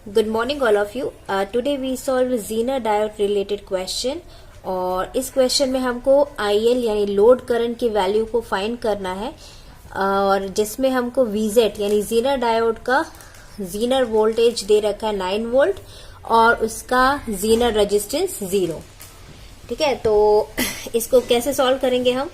Good morning all of you. Today we solve Zener diode related question और इस question में हमको IL यानी लोड करंट की वैल्यू को फाइंड करना है और जिसमें हमको VZ यानी Zener डायोड का Zener वोल्टेज दे रखा है 9 वोल्ट और उसका Zener रेजिस्टेंस 0। ठीक है, तो इसको कैसे सॉल्व करेंगे हम।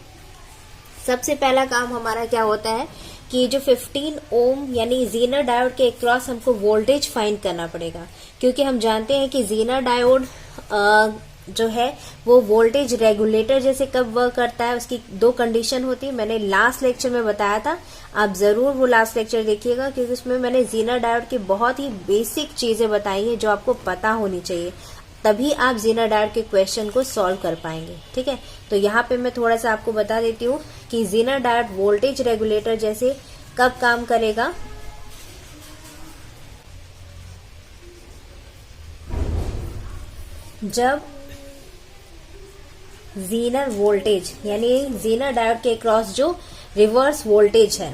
सबसे पहला काम हमारा क्या होता है कि जो 15 ओम यानी Zener डायोड के अक्रॉस हमको वोल्टेज फाइंड करना पड़ेगा, क्योंकि हम जानते हैं कि Zener डायोड जो है वो वोल्टेज रेगुलेटर जैसे कब वर्क करता है। उसकी दो कंडीशन होती है, मैंने लास्ट लेक्चर में बताया था, आप जरूर वो लास्ट लेक्चर देखिएगा क्योंकि उसमें मैंने Zener डायोड की बहुत ही बेसिक चीजें बताई है जो आपको पता होनी चाहिए, तभी आप Zener डायोड के क्वेश्चन को सॉल्व कर पाएंगे। ठीक है, तो यहाँ पे मैं थोड़ा सा आपको बता देती हूँ कि Zener डायोड वोल्टेज रेगुलेटर जैसे कब काम करेगा। जब Zener वोल्टेज यानी Zener डायोड के क्रॉस जो रिवर्स वोल्टेज है,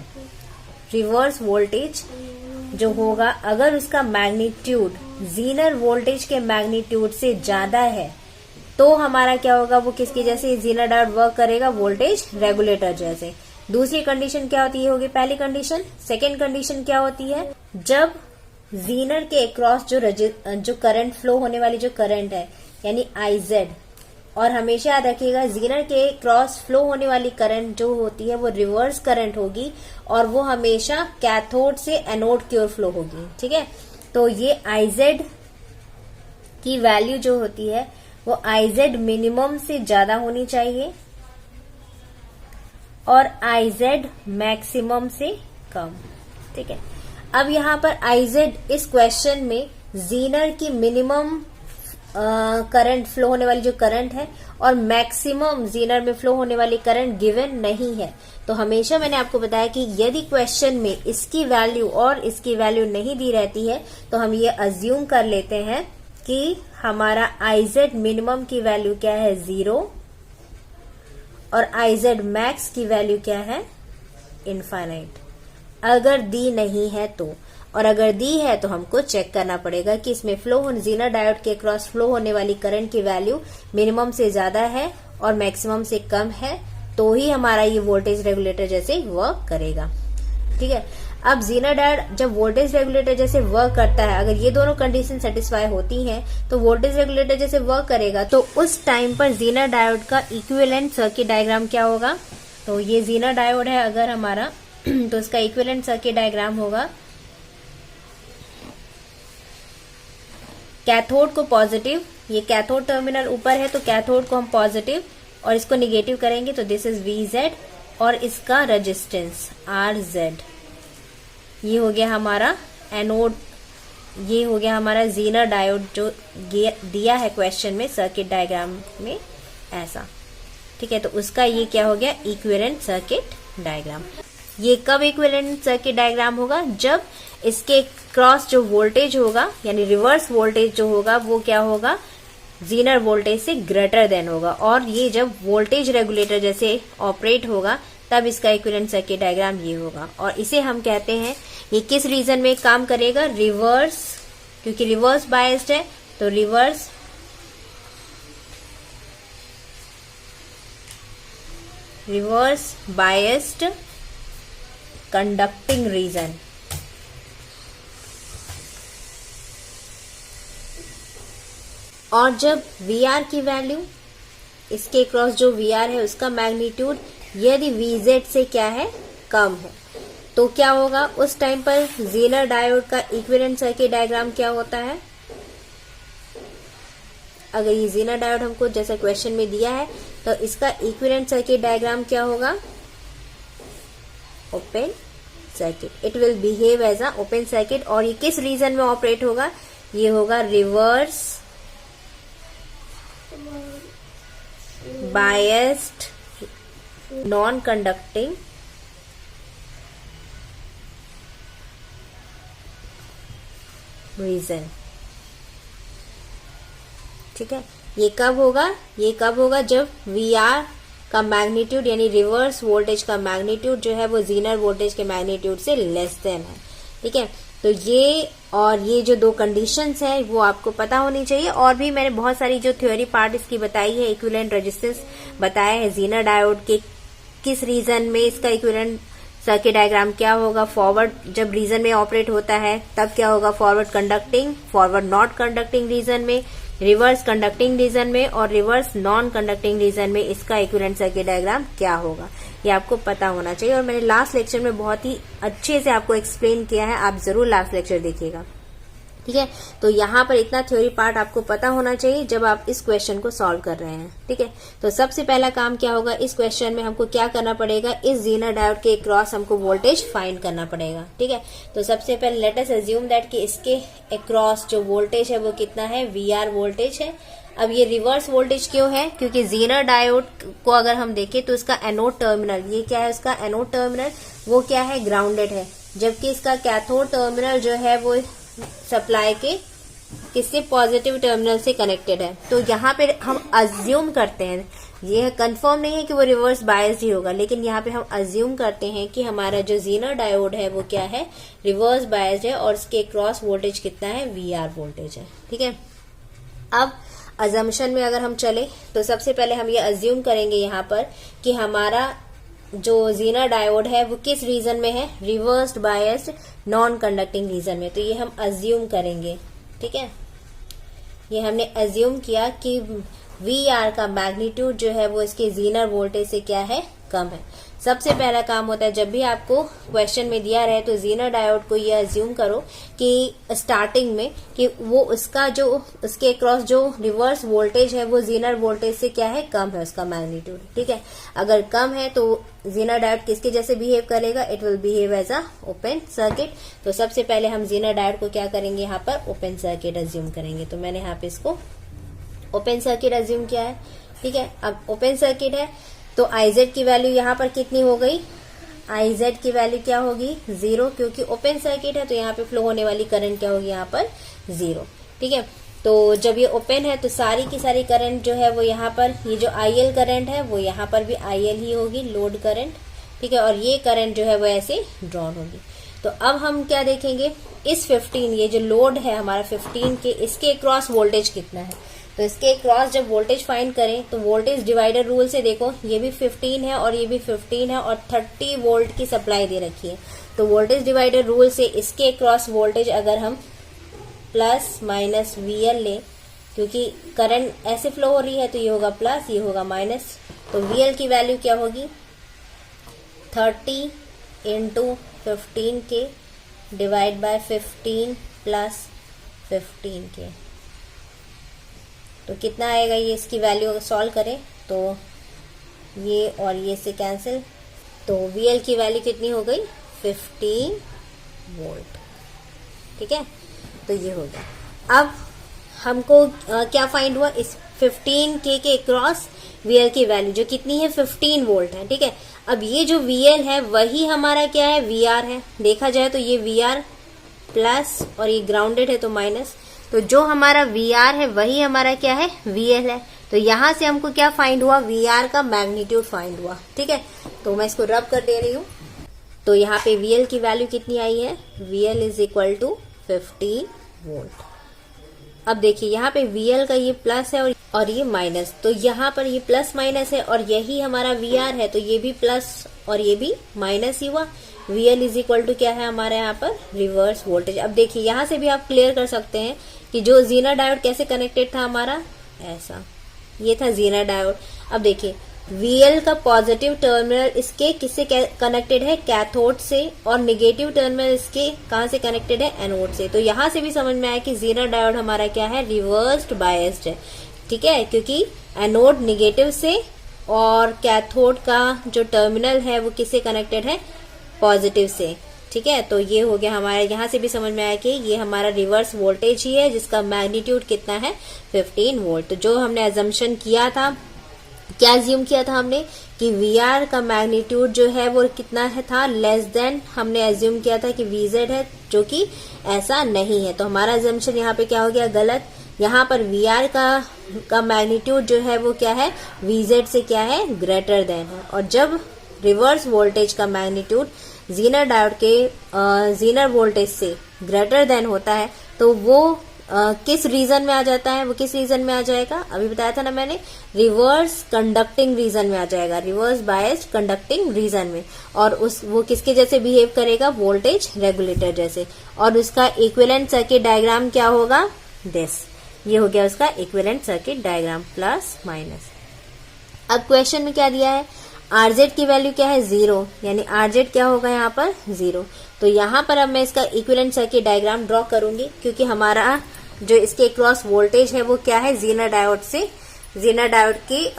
रिवर्स वोल्टेज जो होगा अगर उसका मैग्नीट्यूड Zener वोल्टेज के मैग्नीट्यूड से ज्यादा है तो हमारा क्या होगा, वो किसकी जैसे Zener डायोड वर्क करेगा, वोल्टेज रेगुलेटर जैसे। दूसरी कंडीशन क्या होती है, होगी पहली कंडीशन। सेकेंड कंडीशन क्या होती है, जब Zener के अक्रॉस जो करंट फ्लो होने वाली जो करंट है यानी IZ, और हमेशा याद रखिएगा Zener के क्रॉस फ्लो होने वाली करंट जो होती है वो रिवर्स करंट होगी और वो हमेशा कैथोड से एनोड की ओर फ्लो होगी। ठीक है, तो ये IZ की वैल्यू जो होती है वो IZ मिनिमम से ज्यादा होनी चाहिए और IZ मैक्सिमम से कम। ठीक है, अब यहाँ पर IZ इस क्वेश्चन में Zener की मिनिमम करंट फ्लो होने वाली जो करंट है और मैक्सिमम Zener में फ्लो होने वाली करंट गिवन नहीं है। तो हमेशा मैंने आपको बताया कि यदि क्वेश्चन में इसकी वैल्यू और इसकी वैल्यू नहीं दी रहती है तो हम ये अज्यूम कर लेते हैं कि हमारा IZ मिनिमम की वैल्यू क्या है 0 और IZ मैक्स की वैल्यू क्या है इनफाइनाइट, अगर दी नहीं है तो। और अगर दी है तो हमको चेक करना पड़ेगा कि इसमें फ्लो Zener डायोड के क्रॉस फ्लो होने वाली करंट की वैल्यू मिनिमम से ज्यादा है और मैक्सिमम से कम है, तो ही हमारा ये वोल्टेज रेगुलेटर जैसे वर्क करेगा। ठीक है, अब Zener डायोड जब वोल्टेज रेगुलेटर जैसे वर्क करता है, अगर ये दोनों कंडीशन सेटिस्फाई होती हैं तो वोल्टेज रेगुलेटर जैसे वर्क करेगा, तो उस टाइम पर Zener डायोड का इक्विवेलेंट सर्किट डायग्राम क्या होगा। तो ये Zener डायोड है अगर हमारा तो इसका इक्विवेलेंट सर्किट डायग्राम होगा, कैथोड को पॉजिटिव, ये कैथोड टर्मिनल ऊपर है तो कैथोड को हम पॉजिटिव और इसको निगेटिव करेंगे तो दिस इज VZ और इसका रेजिस्टेंस RZ। ये हो गया हमारा एनोड, ये हो गया हमारा Zener डायोड जो दिया है क्वेश्चन में सर्किट डायग्राम में ऐसा। ठीक है, तो उसका ये क्या हो गया इक्विवेलेंट सर्किट डायग्राम। ये कब इक्विवेलेंट सर्किट डायग्राम होगा, जब इसके क्रॉस जो वोल्टेज होगा यानी रिवर्स वोल्टेज जो होगा वो क्या होगा Zener वोल्टेज से ग्रेटर देन होगा, और ये जब वोल्टेज रेगुलेटर जैसे ऑपरेट होगा तब इसका इक्विवेलेंट सर्किट डायग्राम ये होगा। और इसे हम कहते हैं, ये किस रीजन में काम करेगा, रिवर्स, क्योंकि रिवर्स बायस्ड है तो रिवर्स बायस्ड कंडक्टिंग रीजन। और जब VR की वैल्यू, इसके क्रॉस जो VR है उसका मैग्नीट्यूड यदि VZ से क्या है कम है तो क्या होगा, उस टाइम पर Zener डायोड का इक्विवेलेंट सर्किट डायग्राम क्या होता है। अगर ये Zener डायोड हमको जैसा क्वेश्चन में दिया है तो इसका इक्विवेलेंट सर्किट डायग्राम क्या होगा, open circuit, it will behave as a open circuit. और ये किस रीजन में ऑपरेट होगा, ये होगा reverse biased non conducting region. ठीक है, ये कब होगा, ये कब होगा जब VR का मैग्नीट्यूड यानी रिवर्स वोल्टेज का मैग्नीट्यूड जो है वो Zener वोल्टेज के मैग्नीट्यूड से लेस देन है। ठीक है, तो ये और ये जो दो कंडीशंस है वो आपको पता होनी चाहिए। और भी मैंने बहुत सारी जो थ्योरी पार्ट इसकी बताई है, इक्विवेलेंट रेजिस्टेंस बताया है, ज़ीनर डायोड के किस रीजन में इसका इक्विवेलेंट सर्किट डायग्राम क्या होगा, फॉरवर्ड जब रीजन में ऑपरेट होता है तब क्या होगा, forward conducting, forward not conducting region में, रिवर्स कंडक्टिंग रीजन में और रिवर्स नॉन कंडक्टिंग रीजन में इसका इक्विवेलेंट सर्किट डायग्राम क्या होगा, ये आपको पता होना चाहिए। और मैंने लास्ट लेक्चर में बहुत ही अच्छे से आपको एक्सप्लेन किया है, आप जरूर लास्ट लेक्चर देखिएगा, ठीक है। तो यहाँ पर इतना थ्योरी पार्ट आपको पता होना चाहिए जब आप इस क्वेश्चन को सॉल्व कर रहे हैं, ठीक है। तो सबसे पहला काम क्या होगा, इस क्वेश्चन में हमको क्या करना पड़ेगा, इस ज़ीनर डायोड के अक्रॉस हमको वोल्टेज फाइंड करना पड़ेगा, ठीक है। तो सबसे पहले लेट अस अज्यूम दैट कि इसके अक्रॉस जो वोल्टेज है वो कितना है, VR वोल्टेज है। अब ये रिवर्स वोल्टेज क्यों है, क्योंकि ज़ीनर डायोड को अगर हम देखें तो इसका एनोड टर्मिनल, ये क्या है उसका एनोड टर्मिनल, वो क्या है, ग्राउंडेड है, जबकि इसका कैथोड टर्मिनल जो है वो सप्लाई के किससे, पॉजिटिव टर्मिनल से कनेक्टेड है। तो यहाँ पे हम अज्यूम करते हैं, ये कंफर्म नहीं है कि वो रिवर्स बायस्ड ही होगा, लेकिन यहाँ पे हम अज्यूम करते हैं कि हमारा जो ज़ीनर डायोड है वो क्या है, रिवर्स बायस्ड है और इसके क्रॉस वोल्टेज कितना है, VR वोल्टेज है, ठीक है। अब अजम्पशन में अगर हम चले तो सबसे पहले हम ये अज्यूम करेंगे यहाँ पर कि हमारा जो ज़ीनर डायोड है वो किस रीजन में है, reversed biased non conducting region में। तो ये हम अज्यूम करेंगे, ठीक है। ये हमने अज्यूम किया कि VR का मैग्नीट्यूड जो है वो इसके ज़ीनर वोल्टेज से क्या है, कम है। सबसे पहला काम होता है जब भी आपको क्वेश्चन में दिया रहे तो ज़ीनर डायोड को ये अज्यूम करो कि स्टार्टिंग में कि वो उसका जो उसके क्रॉस जो रिवर्स वोल्टेज है वो ज़ीनर वोल्टेज से क्या है, कम है उसका मैग्नीट्यूड, ठीक है। अगर कम है तो ज़ीनर डायोड किसके जैसे बिहेव करेगा, it will behave as a open circuit. तो सबसे पहले हम ज़ीनर डायोड को क्या करेंगे, यहाँ पर ओपन सर्किट अज्यूम करेंगे। तो मैंने यहाँ पे इसको ओपन सर्किट अज्यूम किया है, ठीक है। अब ओपन सर्किट है तो IZ की वैल्यू यहाँ पर कितनी हो गई, IZ की वैल्यू क्या होगी, 0, क्योंकि ओपन सर्किट है तो यहाँ पे फ्लो होने वाली करंट क्या होगी, यहाँ पर 0, ठीक है। तो जब ये ओपन है तो सारी की सारी करंट जो है वो यहाँ पर, ये जो IL करंट है वो यहाँ पर भी IL ही होगी, लोड करंट, ठीक है। और ये करंट जो है वो ऐसे ड्रॉन होगी। तो अब हम क्या देखेंगे, इस 15, ये जो लोड है हमारा 15 के, इसके क्रॉस वोल्टेज कितना है। तो इसके क्रॉस जब वोल्टेज फाइंड करें तो वोल्टेज डिवाइडर रूल से देखो, ये भी 15 है और ये भी 15 है और 30 वोल्ट की सप्लाई दे रखी है। तो वोल्टेज डिवाइडर रूल से इसके क्रॉस वोल्टेज अगर हम प्लस माइनस VL लें, क्योंकि करंट ऐसे फ्लो हो रही है तो ये होगा प्लस, ये होगा माइनस। तो VL की वैल्यू क्या होगी, 30 इंटू 15 के डिवाइड बाय 15 प्लस 15 के, तो कितना आएगा, ये इसकी वैल्यू अगर सॉल्व करें तो ये और ये से कैंसिल, तो VL की वैल्यू कितनी हो गई, 15 वोल्ट, ठीक है। तो ये हो गया। अब हमको क्या फाइंड हुआ, इस 15 के क्रॉस VL की वैल्यू जो कितनी है, 15 वोल्ट है, ठीक है। अब ये जो VL है वही हमारा क्या है, VR है। देखा जाए तो ये VR प्लस और ये ग्राउंडेड है तो माइनस, तो जो हमारा VR है वही हमारा क्या है, VL है। तो यहां से हमको क्या फाइंड हुआ, VR का मैग्नीट्यूड फाइंड हुआ, ठीक है। तो मैं इसको रब कर दे रही हूं। तो यहाँ पे VL की वैल्यू कितनी आई है, VL is equal to 15 volt. अब देखिए यहाँ पे VL का ये प्लस है और ये माइनस, तो यहाँ पर ये प्लस माइनस है और यही हमारा VR है, तो ये भी प्लस और ये भी माइनस ही हुआ। VL इज इक्वल टू क्या है हमारे यहाँ पर, रिवर्स वोल्टेज। अब देखिए यहाँ से भी आप क्लियर कर सकते हैं कि जो ज़ीनर डायोड कैसे कनेक्टेड था हमारा, ऐसा, ये था ज़ीनर डायोड। अब देखिए VL का पॉजिटिव टर्मिनल इसके किससे कनेक्टेड है, कैथोड से, और नेगेटिव टर्मिनल इसके कहाँ से कनेक्टेड है, एनोड से। तो यहाँ से भी समझ में आया कि ज़ीनर डायोड हमारा क्या है, रिवर्स्ड बायस्ड है, ठीक है, क्योंकि एनोड नेगेटिव से और कैथोड का जो टर्मिनल है वो किससे कनेक्टेड है, पॉजिटिव से, ठीक है। तो ये हो गया हमारे, यहाँ से भी समझ में आया कि ये हमारा रिवर्स वोल्टेज ही है जिसका मैग्नीट्यूड कितना है, 15 वोल्ट। तो जो हमने अजम्पशन किया था, क्या अज्यूम किया था हमने कि VR का मैग्नीट्यूड जो है वो कितना है था, लेस देन, हमने अज्यूम किया था कि VZ है, जो कि ऐसा नहीं है। तो हमारा अजम्पशन यहाँ पे क्या हो गया, गलत। यहाँ पर VR का मैग्नीट्यूड जो है वो क्या है, VZ से क्या है, ग्रेटर देन है। और जब रिवर्स वोल्टेज का मैग्नीट्यूड ज़ीनर डायोड के ज़ीनर वोल्टेज से ग्रेटर देन होता है तो वो किस रीजन में आ जाता है, वो किस रीजन में आ जाएगा, अभी बताया था ना मैंने, रिवर्स कंडक्टिंग रीजन में आ जाएगा, रिवर्स बायस्ड कंडक्टिंग रीजन में। और वो किसके जैसे बिहेव करेगा, वोल्टेज रेगुलेटर जैसे। और उसका इक्विवेलेंट सर्किट डायग्राम क्या होगा, दिस, ये हो गया उसका equivalent circuit diagram, plus minus. अब क्वेश्चन में क्या दिया है, आरजेड की वैल्यू क्या है, 0, यानी आरजेड क्या होगा यहाँ पर 0। तो यहाँ पर अब मैं इसका इक्विवेलेंट सर्किट डायग्राम ड्रॉ करूंगी, क्योंकि हमारा जो इसके क्रॉस वोल्टेज है वो क्या है, जीनर डायोड की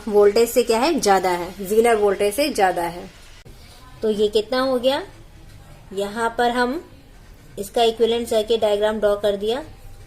वोल्टेज से क्या है, ज्यादा है, जीनर वोल्टेज से ज्यादा है। तो ये कितना हो गया, यहाँ पर हम इसका इक्विवेलेंट सर्किट डायग्राम ड्रॉ कर दिया,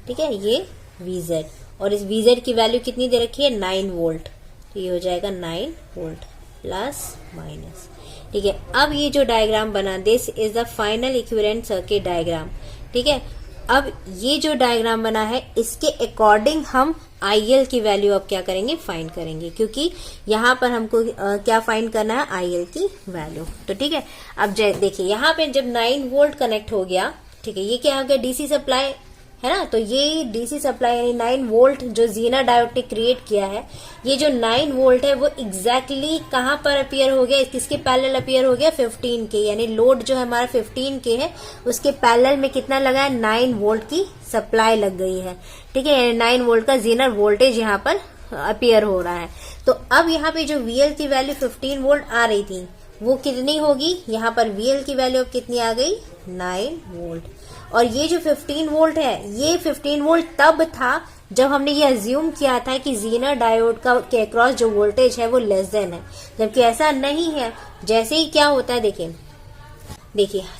ठीक है, ये VZ, और इस VZ की वैल्यू कितनी दे रखी है, 9 वोल्ट। तो ये हो जाएगा 9 वोल्ट प्लस माइनस, ठीक है। अब ये जो डायग्राम बना, this is the final equivalent circuit diagram, ठीक है। अब ये जो डायग्राम बना है इसके अकॉर्डिंग हम IL की वैल्यू अब क्या करेंगे, फाइंड करेंगे, क्योंकि यहाँ पर हमको क्या फाइंड करना है, IL की वैल्यू। तो ठीक है, अब देखिए यहाँ पे जब 9 वोल्ट कनेक्ट हो गया, ठीक है, ये क्या हो गया, डीसी सप्लाई है ना। तो ये डीसी सप्लाई यानी 9 वोल्ट जो जीनर डायोड ने क्रिएट किया है, ये जो 9 वोल्ट है वो एग्जैक्टली कहां पर अपीयर हो गया, किसके पैरेलल अपीयर हो गया, 15 के, यानी लोड जो है हमारा 15 के है, उसके पैरेलल में कितना लगा है, 9 वोल्ट की सप्लाई लग गई है, ठीक है, यानी 9 वोल्ट का जीनर वोल्टेज यहाँ पर अपीयर हो रहा है। तो अब यहाँ पे जो VL की वैल्यू 15 वोल्ट आ रही थी वो कितनी होगी, यहाँ पर VL की वैल्यू अब कितनी आ गई, 9 वोल्ट। और ये जो 15 वोल्ट है, ये 15 वोल्ट तब था जब हमने ये अज्यूम किया था कि जीनर डायोड का के अक्रॉस जो वोल्टेज है वो लेस देन है, जबकि ऐसा नहीं है। जैसे ही क्या होता है, देखिए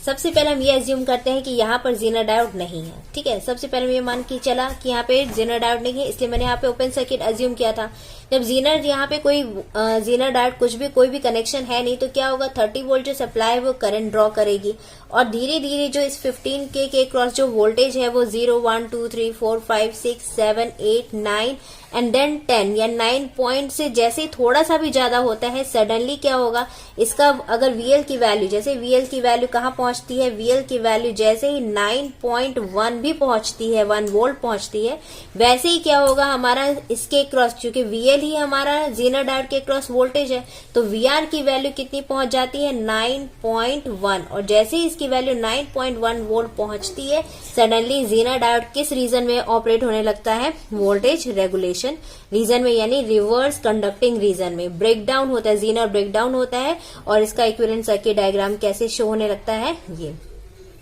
सबसे पहले हम ये अज्यूम करते हैं कि यहाँ पर जीनर डायोड नहीं है, ठीक है। सबसे पहले ये मान के चला कि यहाँ पे जीनर डायोड नहीं है, इसलिए मैंने यहाँ पे ओपन सर्किट अज्यूम किया था। जब जीनर यहाँ पे कोई जीनर डायोड कोई भी कनेक्शन है नहीं, तो क्या होगा, 30 वोल्ट जो सप्लाई है वो करंट ड्रॉ करेगी, और धीरे धीरे जो इस 15 के क्रॉस जो वोल्टेज है वो 0, 1, 2, 3, 4, 5, 6, 7, 8, 9 एंड देन 10 या 9 पॉइंट से जैसे थोड़ा सा भी ज्यादा होता है, सडनली क्या होगा, इसका अगर VL की वैल्यू, जैसे VL की वैल्यू कहाँ पहुंचती है, VL की वैल्यू जैसे ही 9.1 भी पहुंचती है, 1 वोल्ट पहुंचती है, वैसे ही क्या होगा, हमारा इसके क्रॉस, क्योंकि VL ही हमारा जीनर डायोड के क्रॉस वोल्टेज है, तो VR की वैल्यू कितनी पहुंच जाती है, 9.1, और जैसे ही इसकी वैल्यू 9.1 वोल्ट पहुंचती है, सडनली जीनर डायोड किस रीजन में ऑपरेट होने लगता है, वोल्टेज रेगुलेशन रीजन में, यानी रिवर्स कंडक्टिंग रीजन में ब्रेकडाउन होता है, जीनर ब्रेकडाउन होता है। और इसका इक्विवेलेंट सर्किट डायग्राम कैसे शो होने लगता है, ये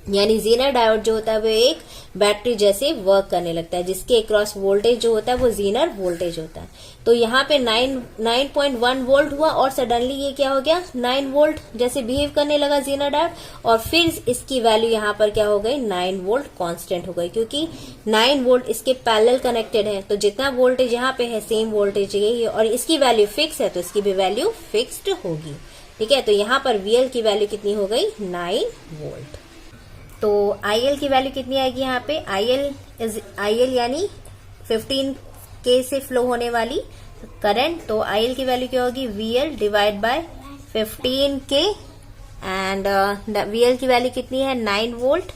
यानी जीनर डायोड जो होता है वो एक बैटरी जैसे वर्क करने लगता है, जिसके अक्रॉस वोल्टेज जो होता है वो जीनर वोल्टेज होता है। तो यहाँ पे 9.1 वोल्ट हुआ और सडनली ये क्या हो गया, 9 वोल्ट जैसे बिहेव करने लगा जीनर डायोड, और फिर इसकी वैल्यू यहाँ पर क्या हो गई, 9 वोल्ट कांस्टेंट हो गई, क्योंकि 9 वोल्ट इसके पैरेलल कनेक्टेड है, तो जितना वोल्टेज यहाँ पे है सेम वोल्टेज यही है, और इसकी वैल्यू फिक्स है तो इसकी भी वैल्यू फिक्स्ड होगी, ठीक है। तो यहाँ पर VL की वैल्यू कितनी हो गई, 9 वोल्ट। तो IL की वैल्यू कितनी आएगी यहाँ पे, IL यानी 15 के से फ्लो होने वाली करंट, तो IL की वैल्यू क्या होगी, VL डिवाइड बाय 15 के, एंड VL की वैल्यू कितनी है, 9 वोल्ट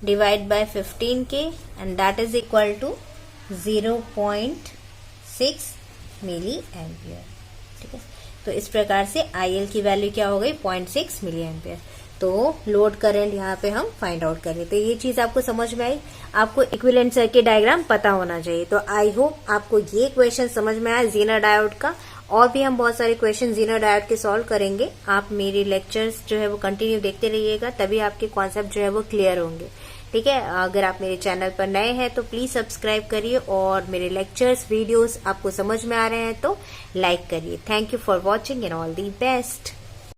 डिवाइड बाय 15 के, and that is equal to 0.6 milli ampere, ठीक है। तो इस प्रकार से IL की वैल्यू क्या हो गई, 0.6 मिली एम्पियर। तो लोड करंट यहाँ पे हम फाइंड आउट करें। तो ये चीज आपको समझ में आई, आपको इक्विवेलेंट सर्किट डायग्राम पता होना चाहिए। तो आई होप आपको ये क्वेश्चन समझ में आया जीनर डायोड का, और भी हम बहुत सारे क्वेश्चन जीनर डायोड के सॉल्व करेंगे। आप मेरी लेक्चर्स जो है वो कंटिन्यू देखते रहिएगा, तभी आपके कॉन्सेप्ट जो है वो क्लियर होंगे, ठीक है। अगर आप मेरे चैनल पर नए हैं तो प्लीज सब्सक्राइब करिए, और मेरे लेक्चर्स वीडियोस आपको समझ में आ रहे हैं तो लाइक करिए। Thank you for watching and all the best.